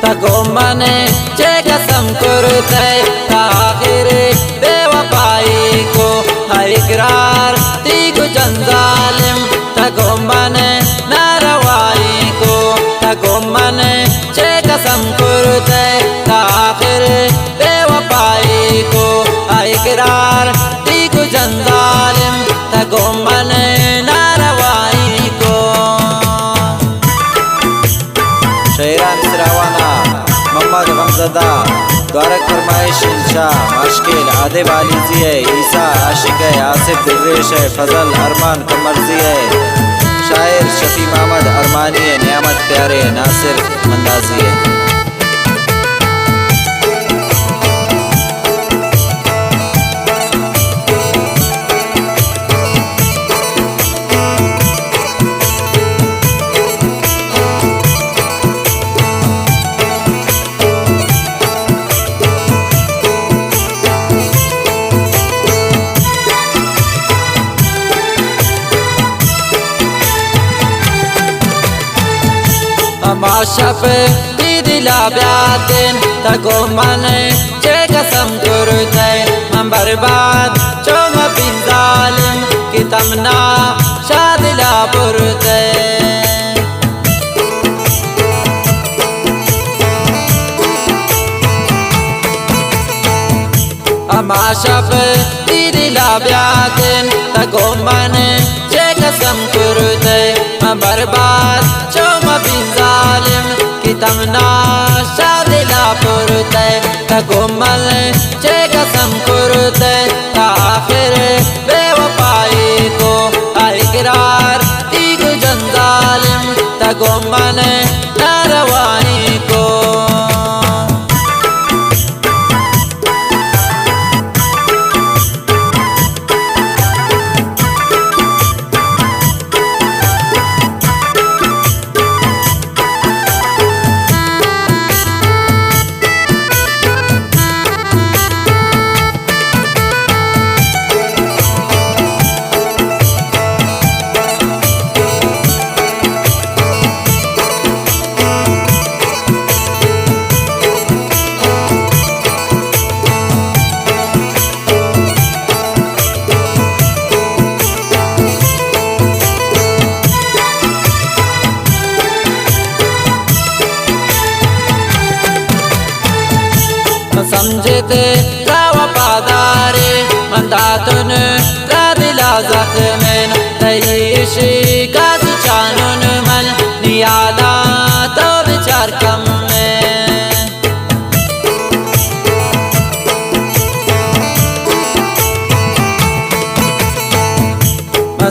तगोमने चे कसम करते आखिर बेवफाई को है इकरार तीगु जंजालिम तगोमने नारवाई को तगोमने चे कसम करते आखिर बेवफाई को है इकरार तीगु जंजालिम तगोमने नारवाई को। शेरान सरावाना मोहम्मद गमज़दा द्वारक फरमाइश इंशा माशकिल आदिब आलिजी है ईसा आशिक है आसिफ दरवेश है फजल अरमान कमरजी है शायर शफी मोहम्मद अरमानी है नियामत प्यारे नासिर मंदाजी है। माशफ दिला ब्यादिन तगोमने चे कसम करते हम बर्बाद चोम बिन जालिम की तमना शादिला पुरते। माशफ दिला ब्यादिन तगोमने चे कसम करते हम बर्बाद चोम बिन जालिम की तमना शादिला पुरते तगोमल चे कसम करते आखिर बेवफाई को इकरार तीगु जंजालिम तगोमल नारवाई को। समझते वफादारे मंदातुन दिला जख्मेन तयशी गाज चानुन मन नियाला तो विचार कम में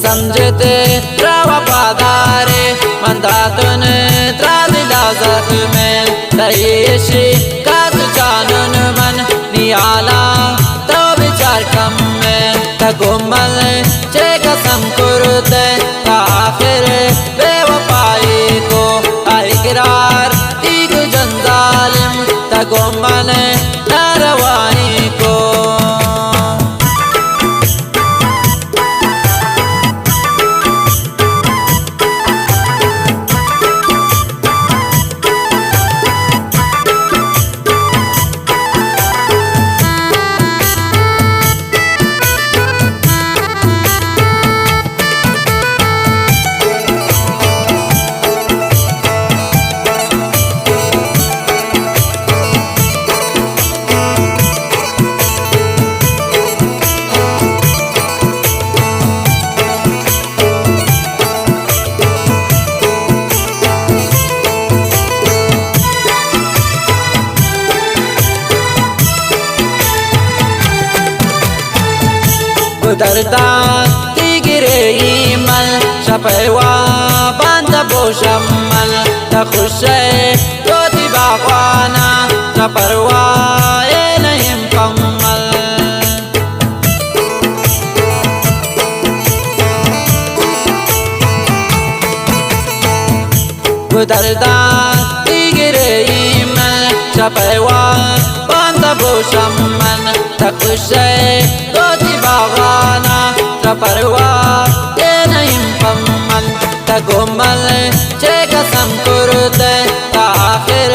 समझते वफादारे मंदातुन दिला जख्मेन तयशी गाज चानुन मन नियाला तो विचार कम में तगोमल चे कसम करते आखिर बेवफाई को इकरार तीगु जंजालिम तगोमल नारवाई को। दरदा तिगिरे इमल शपवा बंद बोशमल तखुशे तो दिबावाना शपरवा नहीं कमल दरदा तिगिरे इमल शपवा बंद बोशमल तखुशे तो दिबावाना शपरवा नहीं कमल तगोमल चे कसम करते आखिर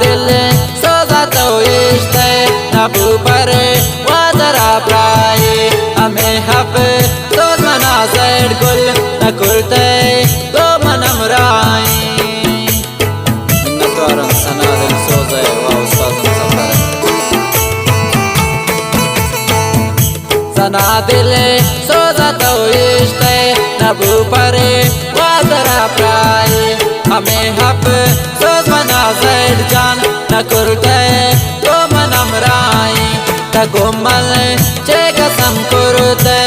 दिल सोजा तो इश्ते नबू पर वादरा प्राई हमें हब तो मना ज़ैड गुल न कुर्ते तो मनम राई नतवारन सना दिल सोजा वा उस्तादन सफर सना दिल सोजा तो इश्ते नबू पर वादरा प्राई हमें हब ज़ैड जान न कुर्ते तो मनम राई तगुमल चे कसम कुर्ते